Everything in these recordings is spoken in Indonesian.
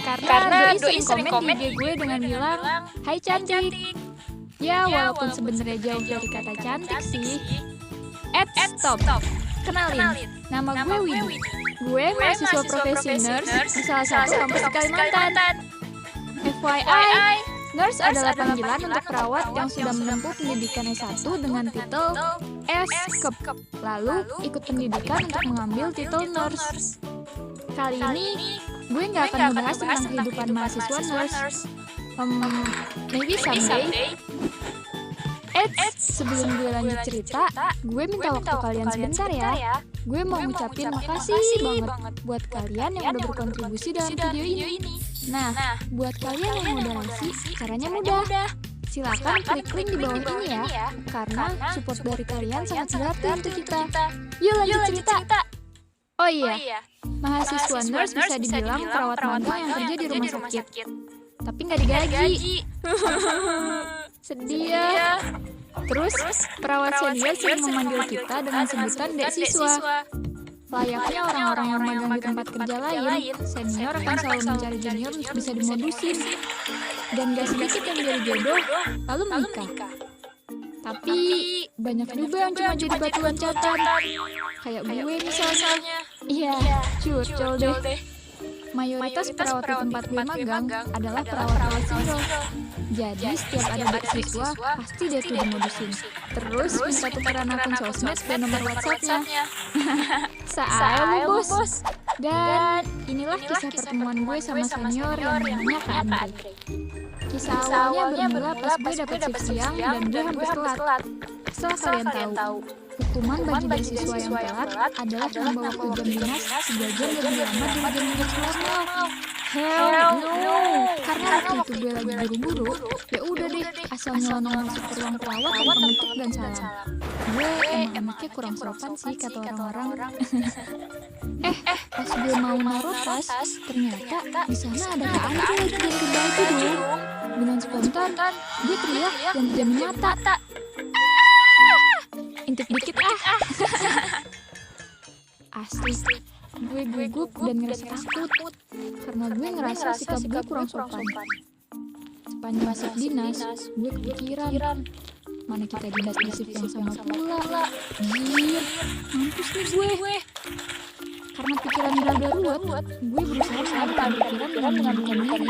Karena Doi sering komen di IG gue dengan bilang, "Hai cantik." Ya, walaupun sebenarnya jauh dari kata cantik sih. Stop. Kenalin, nama gue Widi. Gue mahasiswa profesi nurse di salah satu kampus di Kalimantan. FYI, nurse adalah panggilan untuk perawat yang sudah menempuh pendidikan S1 dengan titel S.Kep. Lalu ikut pendidikan untuk mengambil titel nurse. Kali ini, gue nggak akan membahas tentang kehidupan mahasiswa nurse. Maybe someday. Sebelum gue lanjut cerita, gue minta waktu kalian sebentar ya. Gue mau ngucapin makasih banget buat kalian yang udah berkontribusi dalam video ini. Nah, buat kalian yang mau donasi, caranya mudah. Silakan klik link di bawah ini ya, karena support dari kalian sangat berarti untuk kita. Yuk lanjut cerita. Oh iya, mahasiswa nurse bisa dibilang perawat magang yang kerja di rumah sakit. Tapi nggak digaji. Sedih ya. Terus, perawat senior sering memanggil kita dengan sebutan Dek Siswa. Layaknya orang-orang yang magang di tempat kerja lain, senior akan selalu mencari junior untuk bisa dimodusin. Dan gak sedikit yang jadi jodoh, lalu menikah. Tapi, banyak juga yang cuma jadi batu loncatan. Kayak gue misalnya. Iya, curcol deh. Mayoritas perawat di tempat gue magang adalah perawat single. Jadi setiap ada Dek Siswa, pasti dia tuh dimodusin. Terus minta tukeran akun sosmed dan nomor WhatsApp-nya. Saya lu bos. Dan inilah kisah pertemuan gue sama senior yang namanya Kak Andre. Kisah awalnya bermula pas gue dapet shift siang dan gue hampir telat. Setelah kalian tahu, hukuman bagi Dek Siswa yang telat adalah nambah waktu jam dinas 3 jam lebih lama dari jam normal. Hell no. Karena waktu itu gue lagi buru-buru, ya udah deh, asal nyelonong masuk ke ruang perawat tanpa ngetuk dan salam. Gue emang anaknya kurang sopan sih kata orang-orang. Pas gue mau naruh tas, ternyata di sana ada Kak Andre lagi ganti baju dong. Dengan spontan, gue teriak dan dijamin mata. Intip dikit Asli, gue gugup dan ngerasa takut karena gue ngerasa sikap gue kurang sopan. Sepanjang masuk dinas, gue kepikiran mana kita dinas di shift yang sama pula. Anjir, mampus nih gue. Karena pikiran ruwet, gue berusaha mengalihkan pikiran dengan mengadukan diri.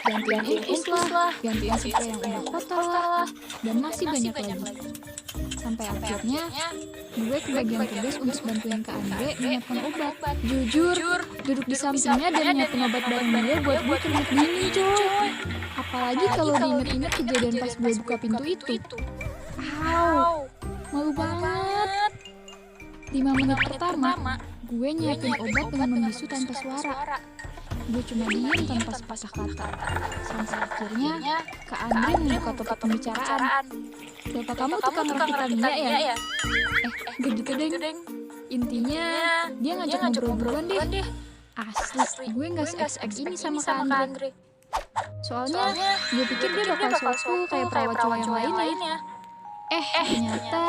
Gantian infus lah, gantian spray yang udah kotor lah, dan masih banyak lagi. Sampai akhirnya, gue kebagian tugas untuk bantuin Kak Andre menyiapkan obat. Jujur, duduk di sampingnya dan nyiapin obat bareng dia buat gue keringet dingin coy. Apalagi kalau diinget-inget kejadian pas gue buka pintu itu. Malu banget. 5 menit pertama, gue nyiapin obat dengan membisu tanpa suara. Gue cuma diem tanpa sepatah kata. Sampai akhirnya, Kak Andre membuka topik pembicaraan. Bapak kamu tukang rapikan dia ya? Gak gitu deng. Intinya, dia ngajak ngobrol-ngobrolan deh. Asli, gue gak se-expect ini sama Kak Andre. Soalnya, gue pikir dia bakal soal kayak perawat cowok yang lainnya. Ternyata,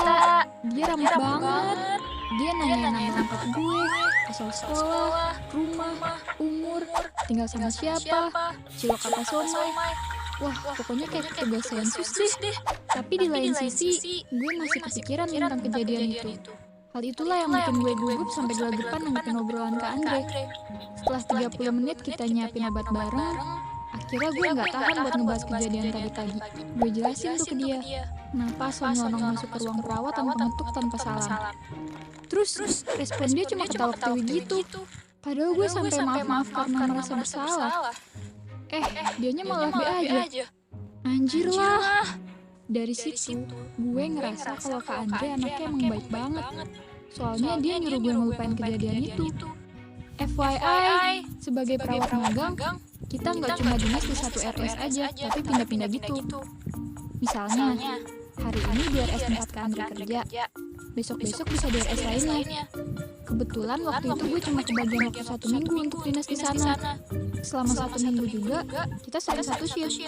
dia ramah banget. Dia nanya-nanya lengkap gue, asal sekolah, rumah, umur, tinggal sama siapa, cilok apa somai. Wah, pokoknya kayak petugas sensus deh. Tapi di lain sisi, gue masih kepikiran tentang kejadian itu. Hal itulah yang bikin gue gugup sampai gelagapan nanggepin obrolan Kak Andre. Setelah 30 menit kita nyiapin obat bareng, akhirnya gue nggak tahan buat ngebahas kejadian tadi. Gue jelasin tuh ke dia, kenapa nyelonong masuk ke ruang perawat tanpa ngetuk tanpa salam. Terus respon dia cuma ketawa-ketawa gitu. Padahal gue sampai maaf karena merasa bersalah. Dianya malah be aja. Anjir lah. Dari situ, gue ngerasa kalau Kak Andre anaknya emang baik banget. Soalnya dia nyuruh gue ngelupain kejadian itu. FYI, sebagai perawat magang, kita nggak cuma dinas di satu RS aja, tapi pindah-pindah gitu. Misalnya, hari ini di RS tempat Kak Andre kerja, besok-besok bisa di RS lainnya. Kebetulan waktu itu gue cuma kebagian waktu 1 minggu untuk dinas di sana. Selama 1 minggu juga, kita satu shift.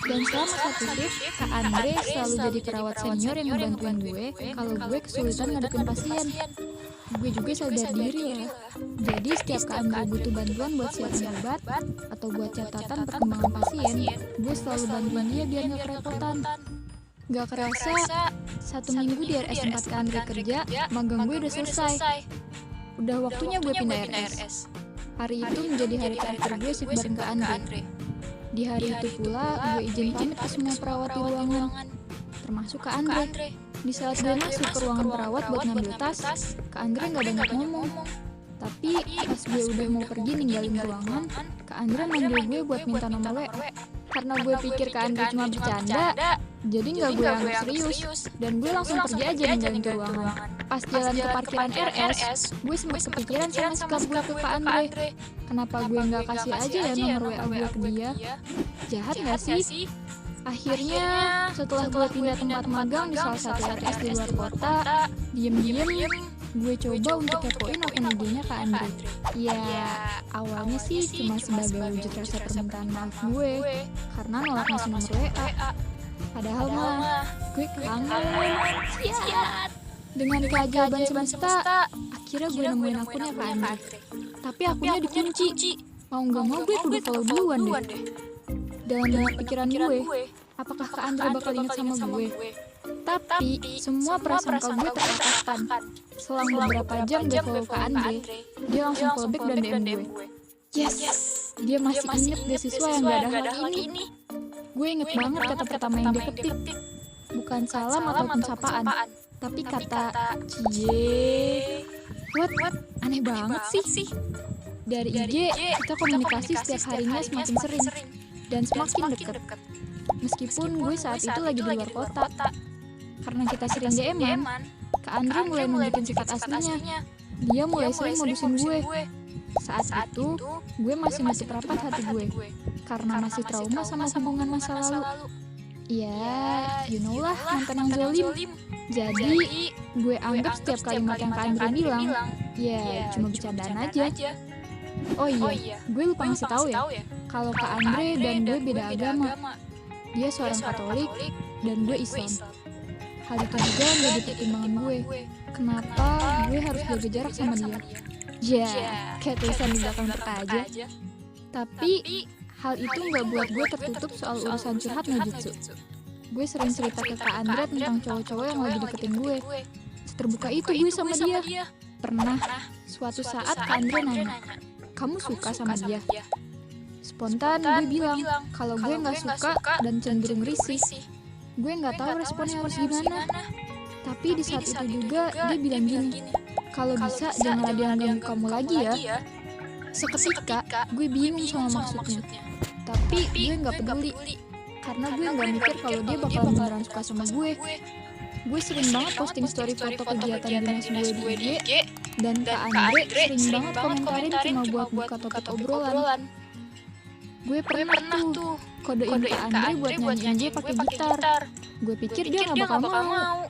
Dan selama 1 shift, Kak Andre selalu jadi perawat senior yang ngebantuin gue kalau gue kesulitan ngadepin pasien. gue juga sadar diri lah. Jadi setiap Kak Andre butuh bantuan buat siapin obat atau buat catatan perkembangan pasien, gue selalu bantuin dia biar gak kerepotan. Gak kerasa, 1 minggu di RS tempat Kak Andre kerja, magang gue udah selesai. Udah waktunya gue pindah RS. Hari itu menjadi hari terakhir gue shift bareng Kak Andre. Di hari itu pula, gue izin pamit ke semua perawat di ruangan, termasuk Kak Andre. Di saat gue masuk ke ruangan perawat buat ngambil tas, Kak Andre gak banyak ngomong. Tapi pas gue udah mau pergi ninggalin ruangan, Kak Andre manggil gue buat minta nomor WA. Karena gue pikir Kak Andre cuma bercanda, jadi gak gue anggap serius. Dan gue langsung pergi aja ninggalin ke ruangan. Pas jalan ke parkiran RS, gue sempat kepikiran sama sikap gue ke Kak Andre. Kenapa gue gak kasih aja ya nomor WA gue ke dia? Jahat gak sih? Akhirnya, setelah gue pindah tempat magang di salah satu RS di luar kota, diem-diem gue coba untuk kepoin akun IG-nya Kak Andre. Ya, awalnya sih cuma sebagai wujud rasa permintaan maaf gue karena nolak ngasih nomor WA. Padahal mah, gue kangen. Siat! Dengan keajaiban semesta, akhirnya gue nemuin akunnya Kak Andre. Tapi akunnya dikunci. Mau gak mau gue kudu follow duluan deh. Dalam banyak pikiran gue, apakah Kak Andre bakal ingat sama gue? Tapi, semua prasangka gue terpatahkan. Selang beberapa jam gue follow Kak Andre, dia langsung callback dan DM gue. Yes! Dia masih inget beasiswa yang gak ada hari ini. Gue inget banget kata pertama yang dia ketik. Bukan salam ataupun sapaan, tapi kata cie. What? Aneh banget sih. Dari IG, kita komunikasi setiap harinya semakin sering dan semakin dekat. Meskipun gue saat itu lagi di luar kota. Karena kita sering DM-an, Kak Andre mulai nunjukin sifat aslinya. Dia mulai sering modusin gue. Saat itu, gue masih rapat hati gue. Karena masih trauma sama hubungan masa lalu. Ya, you know lah, mantan yang zolim. Jadi, gue anggap setiap kalimat yang Kak Andre bilang, ya cuma bercandaan aja. Oh iya, gue lupa ngasih tahu ya, kalau Kak Andre dan gue beda agama. Dia seorang Katolik dan gue Islam. Hal itu juga menjadi pertimbangan gue. Kenapa gue harus jaga jarak sama dia? Ya, kayak tulisan di belakang peta aja. Tapi, hal itu nggak buat gue tertutup soal urusan curhat Najitsu. Gue sering cerita ke Kak Andre tentang cowok-cowok yang lagi deketin gue. Seterbuka itu gue sama dia. Pernah, suatu saat Kak Andre nanya, kamu suka sama dia? Spontan gue bilang, kalau gue nggak suka dan cenderung risih. Gue nggak tahu responnya harus gimana. Tapi di saat itu juga dia bilang gini, kalau bisa jangan ada yang ganggu kamu lagi ya. Seketika gue bingung sama maksudnya. Tapi gue nggak peduli, karena gue nggak mikir kalau dia bakal beneran suka sama gue. Gue sering banget posting story foto kegiatan dinas gue di IG, dan Kak Andre sering banget komentarin cuma buat buka topik obrolan. Gue pernah tuh kodein Kak Andre buat nyanyiin dia pakai gitar. Gue pikir dia nggak bakal mau.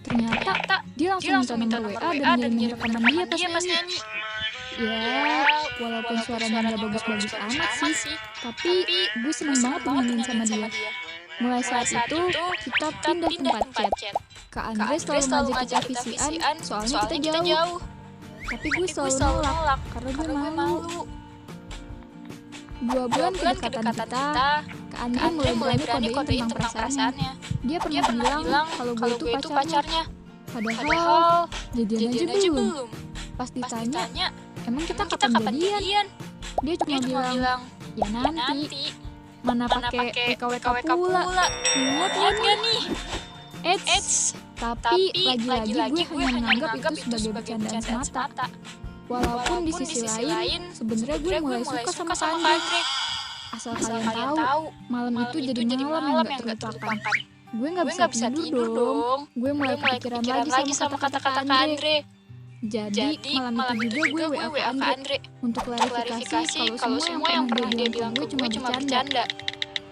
Ternyata dia langsung minta nomor WA dan ngirimin rekaman dia pas nyanyi. Ya, walaupun suaranya nggak bagus-bagus amat sih, tapi gue seneng banget nyanyiin sama dia. Mulai saat itu, kita pindah tempat chat. Kak Andre selalu ngajak kita visian, soalnya kita jauh. Tapi gue selalu nolak, karena gue malu. 2 bulan kedekatan kita, Kak Andre mulai berani kodein tentang perasaannya. Dia pernah bilang kalau gue itu pacarnya. Padahal, jadian aja belum. Pas ditanya, emang kita kapan jadian? Dia cuma bilang, ya nanti. Mana pakai WKWK pula. Muat gak nih? Tapi lagi-lagi gue hanya menganggap itu sebagai bercandaan semata. Walaupun di sisi lain, sebenarnya gue mulai suka sama Kak Andre. Asal kalian tahu, malam itu jadi malam yang gak terlupakan. Gue gak bisa tidur dong. Gue mulai kepikiran lagi sama kata-kata Kak Andre. Jadi, malam itu juga gue WA Kak Andre untuk klarifikasi kalau semua yang pernah dia bilang ke gue cuma bercanda.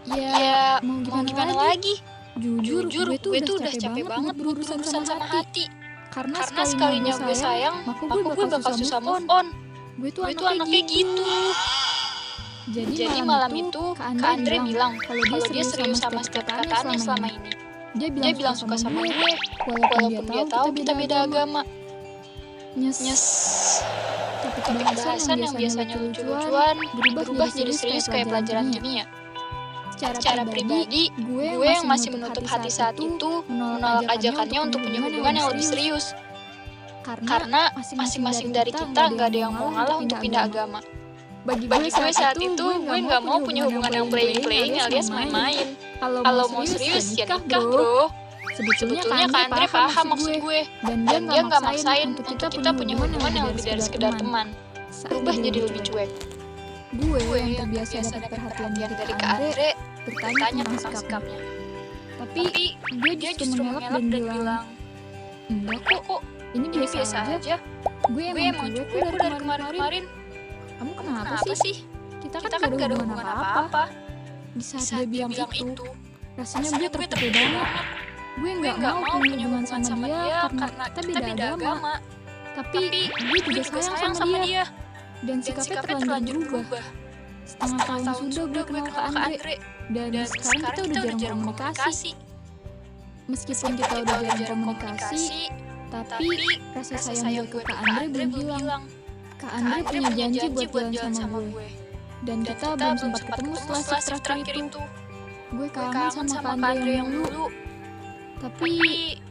Ya, mau gimana lagi? Jujur, gue tuh udah capek banget berurusan sama hati. Karena sekalinya gue sayang, maka gue bakal susah move on. Gue tuh anaknya gitu. Jadi malam itu, Kak Andre bilang kalau dia serius sama setiap perkataannya selama ini. Dia bilang suka sama gue, walaupun dia tahu kita beda agama. Nyes. Topik bahasan yang biasanya lucu-lucuan berubah jadi serius kayak pelajaran kimia. Secara pribadi, gue yang masih menutup hati saat itu menolak ajakannya untuk punya hubungan yang lebih serius. Karena masing-masing dari kita nggak ada yang mau ngalah untuk pindah agama. Bagi gue saat itu, gue nggak mau punya hubungan yang playing-playing alias main-main. Kalau mau serius, ya nikah bro. Sebetulnya Kak Andre paham maksud gue. Dan dia nggak maksain untuk kita punya hubungan yang lebih dari sekedar teman. Berubah jadi lebih cuek. Gue yang terbiasa dapat perhatian dari Kak Andre bertanya tentang sikapnya. Tapi dia justru mengelak dan bilang, "Enggak kok, ini biasa aja. Gue emang cuek dari kemarin-kemarin. Kamu kenapa sih? Kita kan gak ada hubungan apa-apa." Di saat dia bilang itu, rasanya gue terpukul banget. Gue gak mau punya hubungan sama dia karena kita beda agama. Tapi gue juga sayang sama dia. Dan sikapnya terlanjur berubah. Setengah tahun sudah gue kenal Kak Andre. Dan sekarang kita udah jarang komunikasi. Meskipun kita udah jarang komunikasi, tapi rasa sayang gue ke Kak Andre belum hilang. Kak Andre punya janji buat jalan sama gue. Dan kita belum sempat ketemu setelah shift terakhir itu. Gue kangen sama Kak Andre yang dulu. Tapi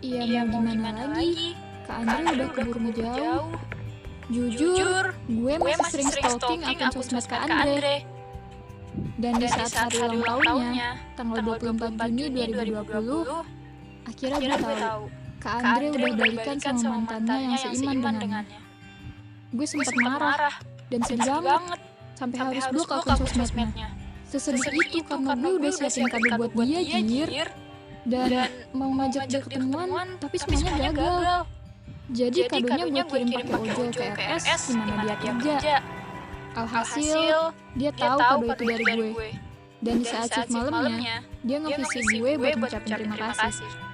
ya mau gimana lagi, Kak Andre udah keburu jauh. Jujur, gue masih sering stalking akun sosmed Kak Andre. Dan di saat hari ulang tahunnya, tanggal 24 Juni 2020, akhirnya gue tahu Kak Andre udah balikan sama mantannya yang seiman dengannya. Gue sempat marah dan sedih banget sampai harus blok akun sosmednya. Sesedih itu karena gue udah siapin kado buat dia, jir. Dan mau ngajak dia ketemuan, tapi semuanya gagal. Jadi kadonya gue kirim pakai ojol ke RS di mana dia kerja. Alhasil, dia tahu kado itu dari gue. Dan di saat shift malamnya, dia nge-VC gue buat ngucapin terima kasih.